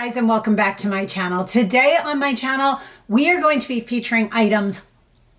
guys, and welcome back to my channel. Today on my channel, we are going to be featuring items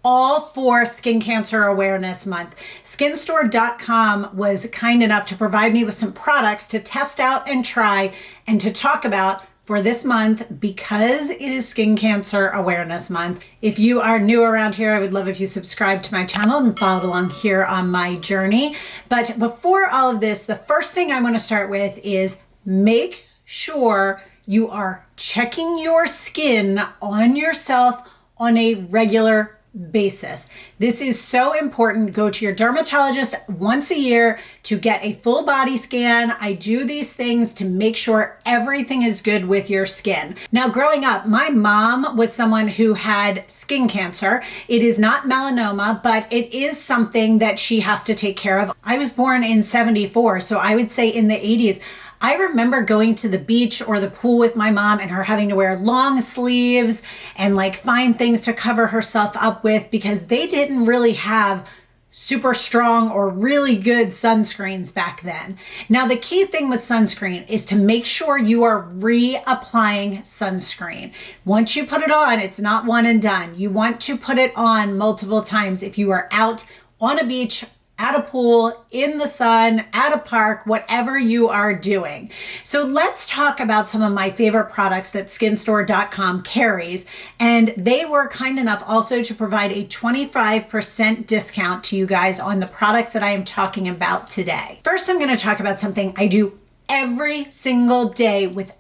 all for Skin Cancer Awareness Month. Skinstore.com was kind enough to provide me with some products to test out and try and to talk about for this month because it is Skin Cancer Awareness Month. If you are new around here, I would love if you subscribe to my channel and followed along here on my journey. But before all of this, the first thing I want to start with is make sure you are checking your skin on yourself on a regular basis. This is so important. Go to your dermatologist once a year to get a full body scan. I do these things to make sure everything is good with your skin. Now, growing up, my mom was someone who had skin cancer. It is not melanoma, but it is something that she has to take care of. I was born in 74, so I would say in the 80s. I remember going to the beach or the pool with my mom and her having to wear long sleeves and like find things to cover herself up with because they didn't really have super strong or really good sunscreens back then. Now, the key thing with sunscreen is to make sure you are reapplying sunscreen. Once you put it on, it's not one and done. You want to put it on multiple times if you are out on a beach, at a pool, in the sun, at a park, whatever you are doing. So let's talk about some of my favorite products that skinstore.com carries. And they were kind enough also to provide a 25% discount to you guys on the products that I am talking about today. First, I'm going to talk about something I do every single day without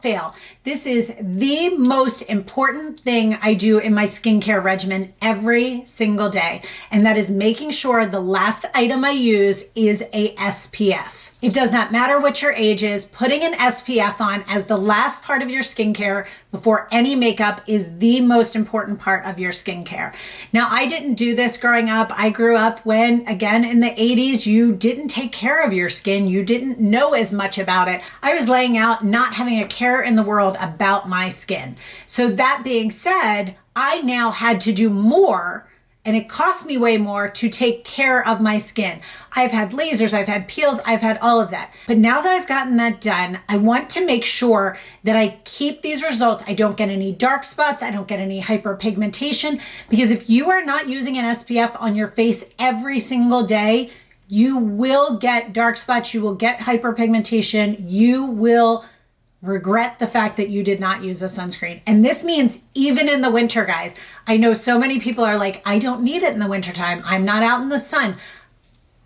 fail. This is the most important thing I do in my skincare regimen every single day, and that is making sure the last item I use is a SPF. It does not matter what your age is, putting an SPF on as the last part of your skincare before any makeup is the most important part of your skincare. Now, I didn't do this growing up. I grew up when, again, in the 80s, you didn't take care of your skin. You didn't know as much about it. I was laying out not having a care in the world about my skin. So that being said, I now had to do more, and it cost me way more to take care of my skin. I've had lasers, I've had peels, I've had all of that. But now that I've gotten that done, I want to make sure that I keep these results. I don't get any dark spots, I don't get any hyperpigmentation, because if you are not using an SPF on your face every single day, you will get dark spots, you will get hyperpigmentation, you will regret the fact that you did not use a sunscreen. And this means even in the winter, guys. I know so many people are like, I don't need it in the wintertime. I'm not out in the sun.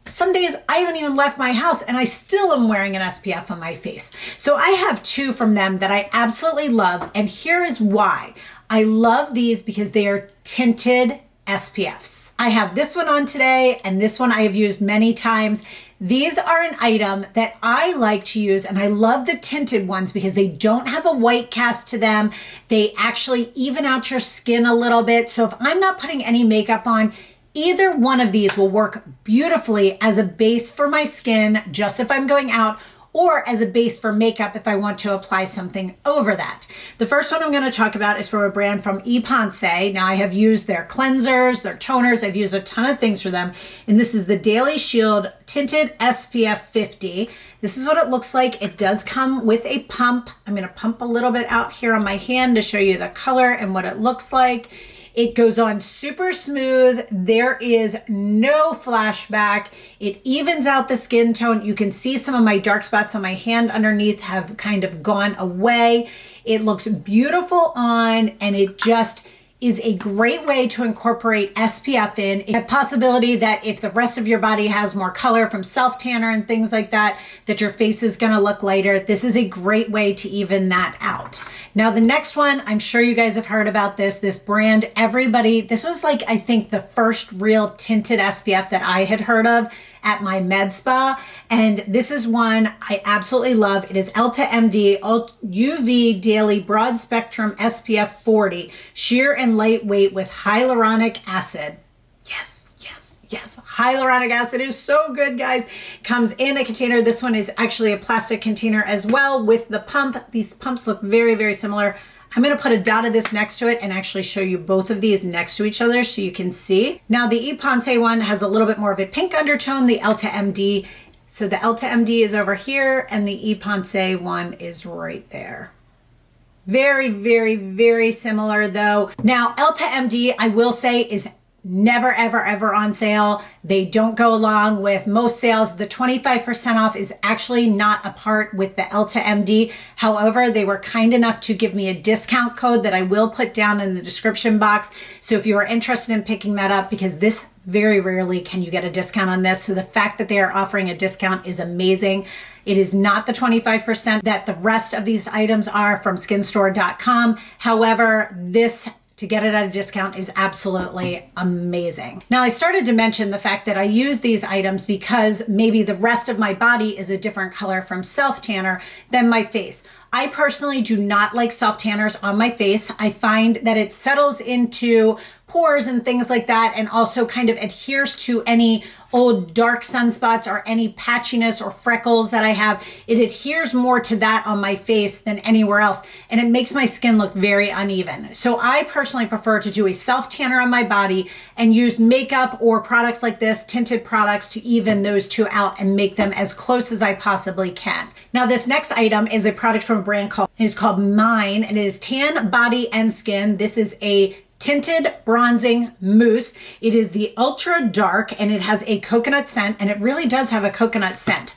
Some days I haven't even left my house and I still am wearing an SPF on my face. So I have two from them that I absolutely love. And here is why. I love these because they are tinted SPFs. I have this one on today and this one I have used many times. These are an item that I like to use, and I love the tinted ones because they don't have a white cast to them. They actually even out your skin a little bit. So if I'm not putting any makeup on, either one of these will work beautifully as a base for my skin, just if I'm going out, or as a base for makeup if I want to apply something over that. The first one I'm going to talk about is from a brand from Epionce. Now, I have used their cleansers, their toners, I've used a ton of things for them, and this is the Daily Shield Tinted SPF 50. This is what it looks like. It does come with a pump. I'm going to pump a little bit out here on my hand to show you the color and what it looks like. It goes on super smooth. There is no flashback. It evens out the skin tone. You can see some of my dark spots on my hand underneath have kind of gone away. It looks beautiful on, and it just is a great way to incorporate SPF in. A possibility that if the rest of your body has more color from self-tanner and things like that, that your face is gonna look lighter. This is a great way to even that out. Now, the next one, I'm sure you guys have heard about this brand, this was like, I think the first real tinted SPF that I had heard of at my med spa. And this is one I absolutely love. It is EltaMD UV Daily Broad Spectrum SPF 40, sheer and lightweight with hyaluronic acid. Yes, hyaluronic acid is so good, guys. Comes in a container. This one is actually a plastic container as well with the pump. These pumps look very, very similar. I'm going to put a dot of this next to it and actually show you both of these next to each other so you can see. Now, the Epionce one has a little bit more of a pink undertone, the EltaMD. So the EltaMD is over here and the Epionce one is right there. Very, very, very similar though. Now, EltaMD, I will say, is never, ever, ever on sale. They don't go along with most sales. The 25% off is actually not a part with the EltaMD. However, they were kind enough to give me a discount code that I will put down in the description box. So if you are interested in picking that up, because this very rarely can you get a discount on this. So the fact that they are offering a discount is amazing. It is not the 25% that the rest of these items are from skinstore.com. However, this to get it at a discount is absolutely amazing. Now, I started to mention the fact that I use these items because maybe the rest of my body is a different color from self-tanner than my face. I personally do not like self-tanners on my face. I find that it settles into pores and things like that, and also kind of adheres to any old dark sunspots or any patchiness or freckles that I have. It adheres more to that on my face than anywhere else, and it makes my skin look very uneven. So I personally prefer to do a self-tanner on my body and use makeup or products like this, tinted products, to even those two out and make them as close as I possibly can. Now, this next item is a product from a brand called Mine, and it is tan body and skin. This is a tinted bronzing mousse. It is the ultra dark and it has a coconut scent, and it really does have a coconut scent.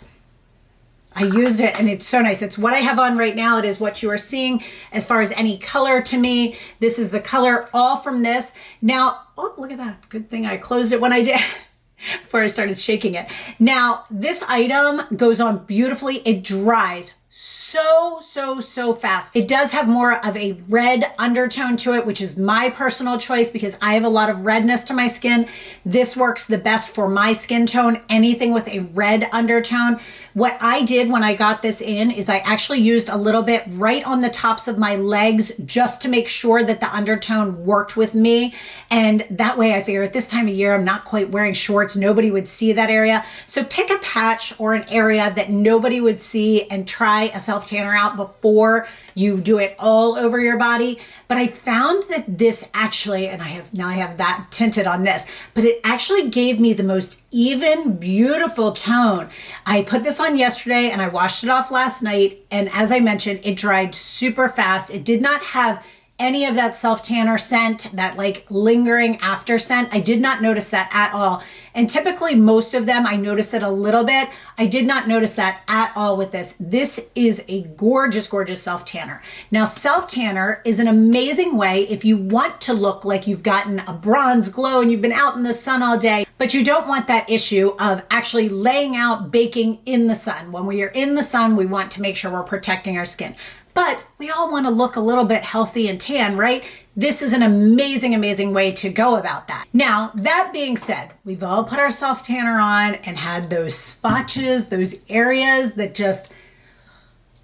I used it and it's so nice. It's what I have on right now. It is what you are seeing as far as any color to me. This is the color all from this. Now, oh, look at that. Good thing I closed it when I did before I started shaking it. Now, this item goes on beautifully. It dries so fast. It does have more of a red undertone to it, which is my personal choice because I have a lot of redness to my skin. This works the best for my skin tone, anything with a red undertone. What I did when I got this in is I actually used a little bit right on the tops of my legs just to make sure that the undertone worked with me. And that way I figure at this time of year, I'm not quite wearing shorts. Nobody would see that area. So pick a patch or an area that nobody would see and try a self-tanner out before you do it all over your body. But I found that this actually, and I have that tinted on this, but it actually gave me the most even, beautiful tone. I put this on yesterday and I washed it off last night. And as I mentioned, it dried super fast. It did not have any of that self-tanner scent, that like lingering after scent. I did not notice that at all. And typically most of them, I notice it a little bit. I did not notice that at all with this. This is a gorgeous, gorgeous self-tanner. Now, self-tanner is an amazing way if you want to look like you've gotten a bronze glow and you've been out in the sun all day, but you don't want that issue of actually laying out, baking in the sun. When we are in the sun, we want to make sure we're protecting our skin. But we all want to look a little bit healthy and tan, right? This is an amazing, amazing way to go about that. Now, that being said, we've all put our self-tanner on and had those spotches, those areas that just,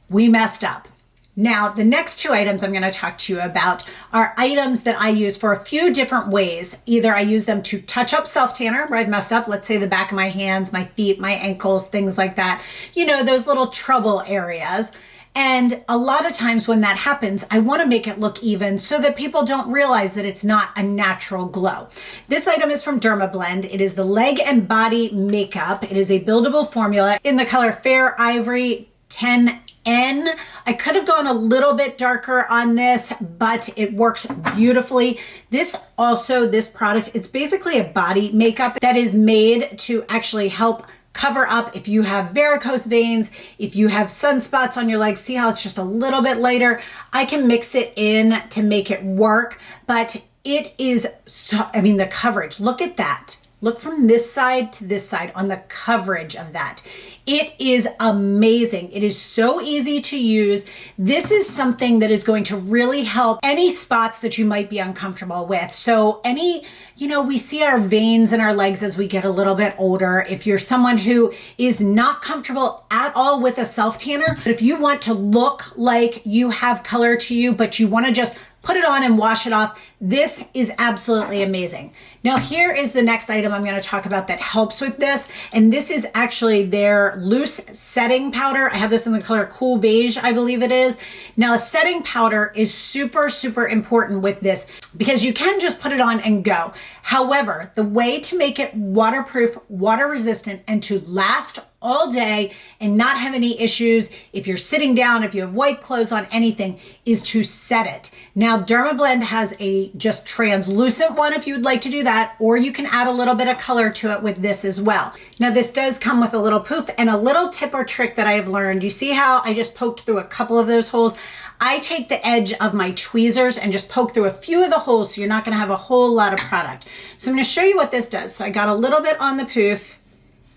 we messed up. Now, the next two items I'm going to talk to you about are items that I use for a few different ways. Either I use them to touch up self-tanner where I've messed up, let's say the back of my hands, my feet, my ankles, things like that. You know, those little trouble areas. And a lot of times when that happens, I want to make it look even so that people don't realize that it's not a natural glow. This item is from Dermablend. It is the Leg and Body Makeup. It is a buildable formula in the color Fair Ivory 10N. I could have gone a little bit darker on this, but it works beautifully. This product, it's basically a body makeup that is made to actually help cover up if you have varicose veins, if you have sunspots on your legs. See how it's just a little bit lighter? I can mix it in to make it work, but it is so, I mean, the coverage, look at that. Look from this side to this side on the coverage of that. It is amazing. It is so easy to use. This is something that is going to really help any spots that you might be uncomfortable with. So we see our veins in our legs as we get a little bit older. If you're someone who is not comfortable at all with a self-tanner, but if you want to look like you have color to you, but you want to just put it on and wash it off, this is absolutely amazing. Now, here is the next item I'm going to talk about that helps with this. And this is actually their loose setting powder. I have this in the color Cool Beige, I believe it is. Now, a setting powder is super, super important with this because you can just put it on and go. However, the way to make it waterproof, water resistant, and to last all day and not have any issues if you're sitting down, if you have white clothes on, anything, is to set it. Now, Dermablend has a just translucent one if you would like to do that, or you can add a little bit of color to it with this as well. Now, this does come with a little poof and a little tip or trick that I have learned. You see how I just poked through a couple of those holes? I take the edge of my tweezers and just poke through a few of the holes so you're not gonna have a whole lot of product. So I'm gonna show you what this does. So I got a little bit on the poof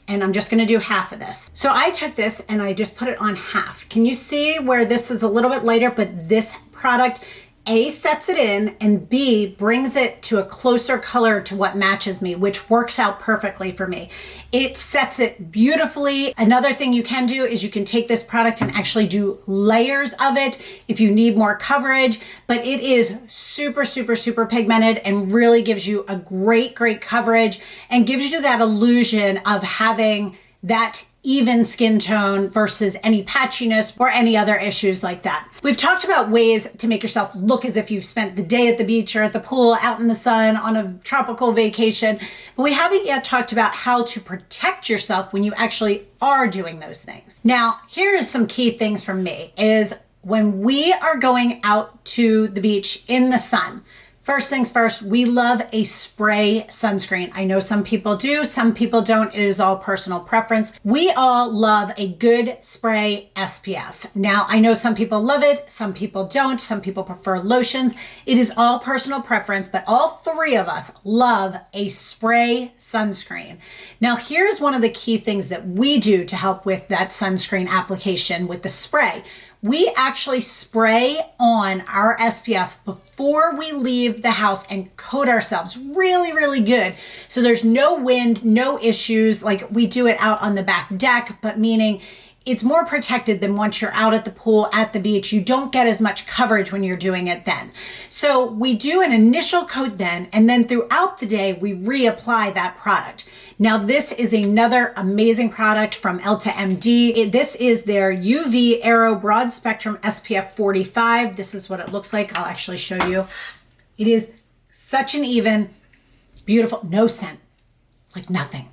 and I'm just gonna do half of this. So I took this and I just put it on half. Can you see where this is a little bit lighter, but this product, A, sets it in, and B, brings it to a closer color to what matches me, which works out perfectly for me. It sets it beautifully. Another thing you can do is you can take this product and actually do layers of it if you need more coverage, but it is super, super, super pigmented and really gives you a great, great coverage and gives you that illusion of having that even skin tone versus any patchiness or any other issues like that. We've talked about ways to make yourself look as if you've spent the day at the beach or at the pool, out in the sun, on a tropical vacation, but we haven't yet talked about how to protect yourself when you actually are doing those things. Now, here is some key things from me is when we are going out to the beach in the sun, first things first, we love a spray sunscreen. I know some people do, some people don't. It is all personal preference. We all love a good spray SPF. Now, I know some people love it, some people don't, some people prefer lotions. It is all personal preference, but all three of us love a spray sunscreen. Now, here's one of the key things that we do to help with that sunscreen application with the spray. We actually spray on our SPF before we leave the house and coat ourselves really, really good. So there's no wind, no issues. Like we do it out on the back deck, but meaning it's more protected than once you're out at the pool, at the beach. You don't get as much coverage when you're doing it then. So we do an initial coat then, and then throughout the day, we reapply that product. Now, this is another amazing product from EltaMD. This is their UV Aero Broad Spectrum SPF 45. This is what it looks like. I'll actually show you. It is such an even, beautiful, no scent, like nothing.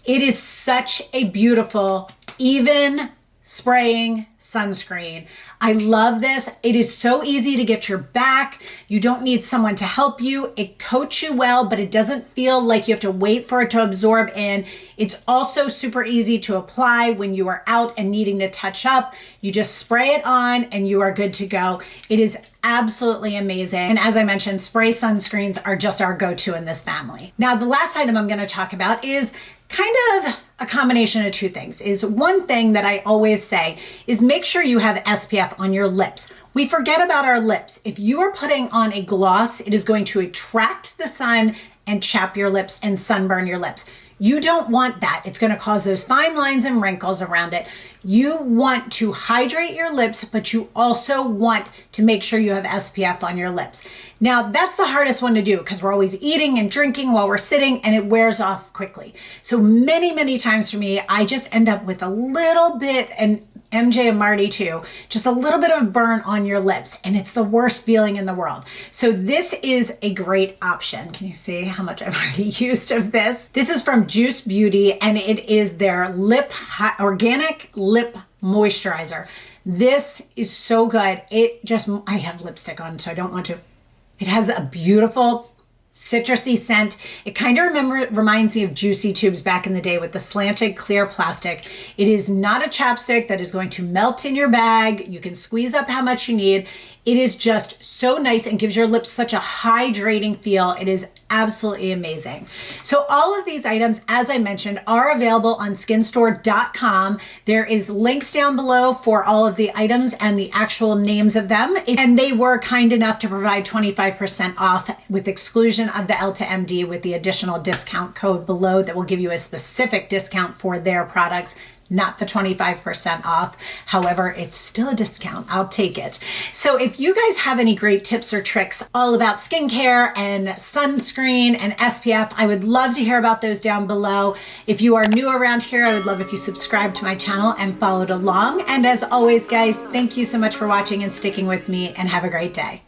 It is such a beautiful, even spraying sunscreen. I love this. It is so easy to get your back. You don't need someone to help you. It coats you well, but it doesn't feel like you have to wait for it to absorb in. It's also super easy to apply when you are out and needing to touch up. You just spray it on and you are good to go. It is absolutely amazing. And as I mentioned, spray sunscreens are just our go-to in this family. Now, the last item I'm going to talk about is kind of a combination of two things. Is one thing that I always say is make sure you have SPF on your lips. We forget about our lips. If you are putting on a gloss, it is going to attract the sun and chap your lips and sunburn your lips. You don't want that. It's going to cause those fine lines and wrinkles around it. You want to hydrate your lips, but you also want to make sure you have SPF on your lips. Now, that's the hardest one to do because we're always eating and drinking while we're sitting and it wears off quickly. So many, many times for me, I just end up with a little bit, and MJ and Marty too, just a little bit of burn on your lips, and it's the worst feeling in the world. So this is a great option. Can you see how much I've already used of this? This is from Juice Beauty, and it is their organic lip moisturizer. This is so good. I have lipstick on, so I don't want to. It has a beautiful citrusy scent. It kind of reminds me of Juicy Tubes back in the day with the slanted clear plastic. It is not a chapstick that is going to melt in your bag. You can squeeze up how much you need. It is just so nice and gives your lips such a hydrating feel. It is absolutely amazing. So all of these items, as I mentioned, are available on skinstore.com. There is links down below for all of the items and the actual names of them. And they were kind enough to provide 25% off with exclusion of the EltaMD with the additional discount code below that will give you a specific discount for their products, not the 25% off. However, it's still a discount. I'll take it. So if you guys have any great tips or tricks all about skincare and sunscreen and SPF, I would love to hear about those down below. If you are new around here, I would love if you subscribe to my channel and followed along. And as always, guys, thank you so much for watching and sticking with me, and have a great day.